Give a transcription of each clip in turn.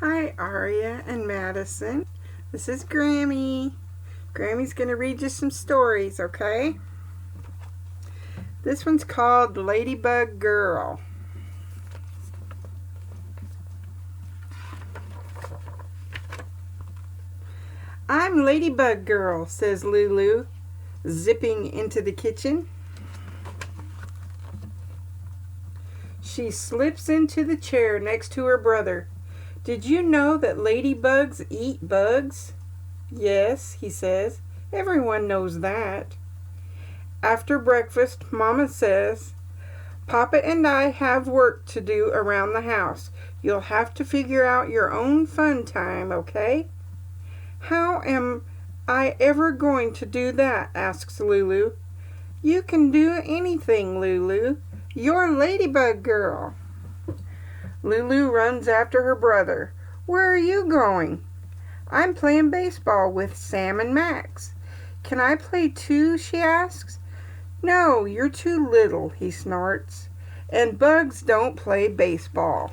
Hi, Aria and Madison. This is Grammy. Grammy's going to read you some stories, okay? This one's called Ladybug Girl. I'm Ladybug Girl, says Lulu, zipping into the kitchen. She slips into the chair next to her brother. Did you know that ladybugs eat bugs? Yes, he says. Everyone knows that. After breakfast, Mama says, Papa and I have work to do around the house. You'll have to figure out your own fun time, okay? How am I ever going to do that? Asks Lulu. You can do anything, Lulu. You're Ladybug Girl. Lulu runs after her brother. Where are you going? I'm playing baseball with Sam and Max. Can I play too? She asks. No, you're too little, he snorts. And bugs don't play baseball.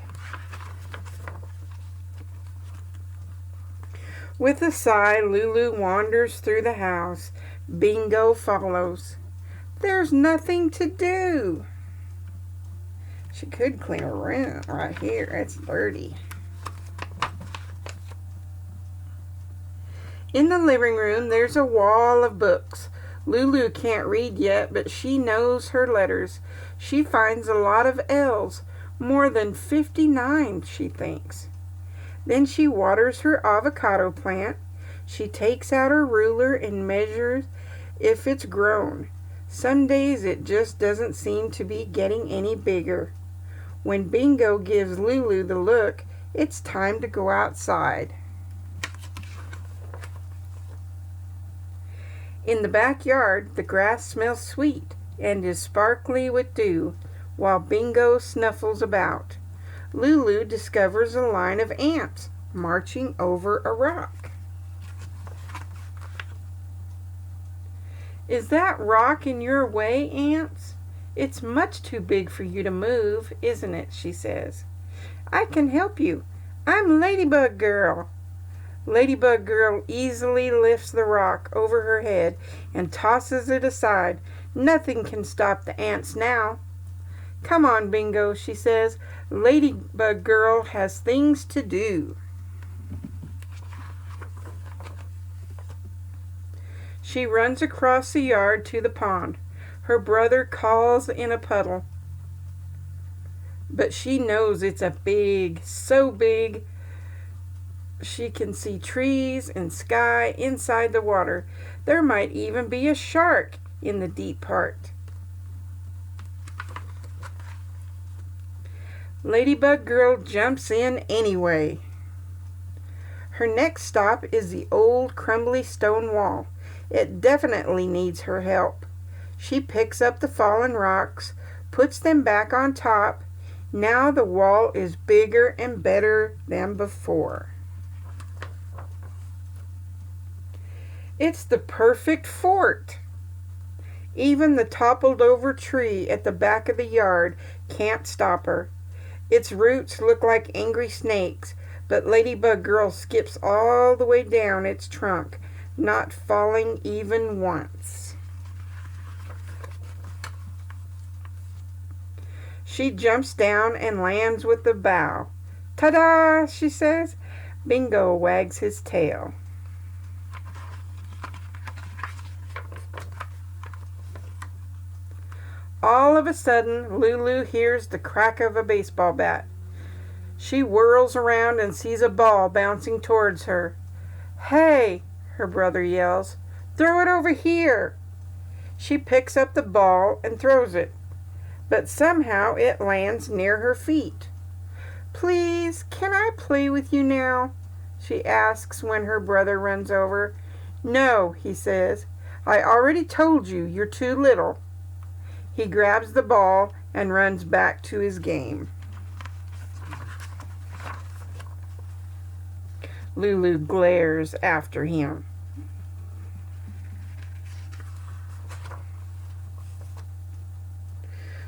With a sigh, Lulu wanders through the house. Bingo follows. There's nothing to do. She could clean her room right here. It's dirty. In the living room, there's a wall of books. Lulu can't read yet, but she knows her letters. She finds a lot of L's, more than 59, she thinks. Then she waters her avocado plant. She takes out her ruler and measures if it's grown. Some days it just doesn't seem to be getting any bigger. When Bingo gives Lulu the look, it's time to go outside. In the backyard, the grass smells sweet and is sparkly with dew, while Bingo snuffles about. Lulu discovers a line of ants marching over a rock. Is that rock in your way, ants? It's much too big for you to move, isn't it? She says. I can help you. I'm Ladybug Girl. Ladybug Girl easily lifts the rock over her head and tosses it aside. Nothing can stop the ants now. Come on, Bingo, she says. Ladybug Girl has things to do. She runs across the yard to the pond. Her brother calls in a puddle. But she knows it's so big, she can see trees and sky inside the water. There might even be a shark in the deep part. Ladybug Girl jumps in anyway. Her next stop is the old crumbly stone wall. It definitely needs her help. She picks up the fallen rocks, puts them back on top. Now the wall is bigger and better than before. It's the perfect fort. Even the toppled over tree at the back of the yard can't stop her. Its roots look like angry snakes, but Ladybug Girl skips all the way down its trunk, not falling even once. She jumps down and lands with the bow. Ta-da, she says. Bingo wags his tail. All of a sudden, Lulu hears the crack of a baseball bat. She whirls around and sees a ball bouncing towards her. Hey, her brother yells, throw it over here. She picks up the ball and throws it, but somehow it lands near her feet. Please, can I play with you now? She asks when her brother runs over. No, he says. I already told you you're too little. He grabs the ball and runs back to his game. Lulu glares after him.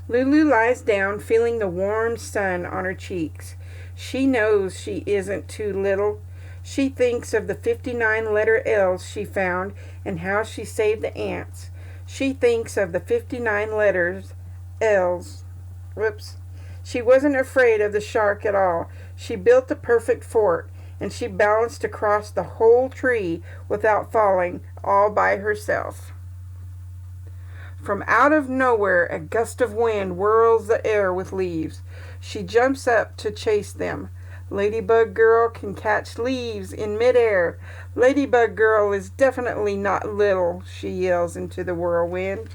Lulu lies down, feeling the warm sun on her cheeks. She knows she isn't too little. She thinks of the 59 letter L's she found and how she saved the ants. She thinks of the 59 letters L's. Whoops. She wasn't afraid of the shark at all. She built the perfect fort, and she balanced across the whole tree without falling, all by herself. From out of nowhere, a gust of wind whirls the air with leaves. She jumps up to chase them. Ladybug Girl can catch leaves in midair. Ladybug Girl is definitely not little, she yells into the whirlwind.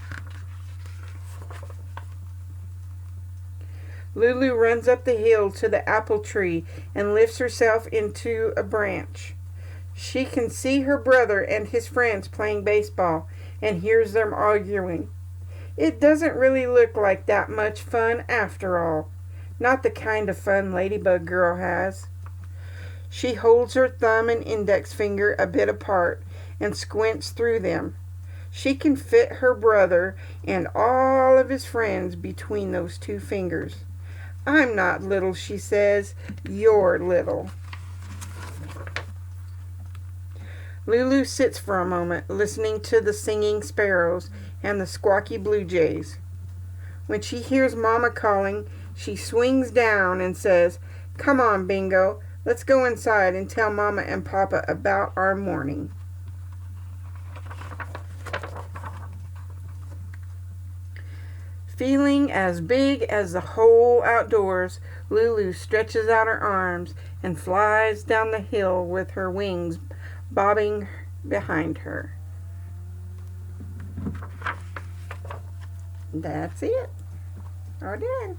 Lulu runs up the hill to the apple tree and lifts herself into a branch. She can see her brother and his friends playing baseball and hears them arguing. It doesn't really look like that much fun after all. Not the kind of fun Ladybug Girl has. She holds her thumb and index finger a bit apart and squints through them. She can fit her brother and all of his friends between those two fingers. I'm not little, she says. You're little. Lulu sits for a moment, listening to the singing sparrows and the squawky blue jays. When she hears Mama calling, she swings down and says, "Come on, Bingo, let's go inside and tell Mama and Papa about our morning." Feeling as big as the whole outdoors, Lulu stretches out her arms and flies down the hill with her wings bobbing behind her. That's it. All done.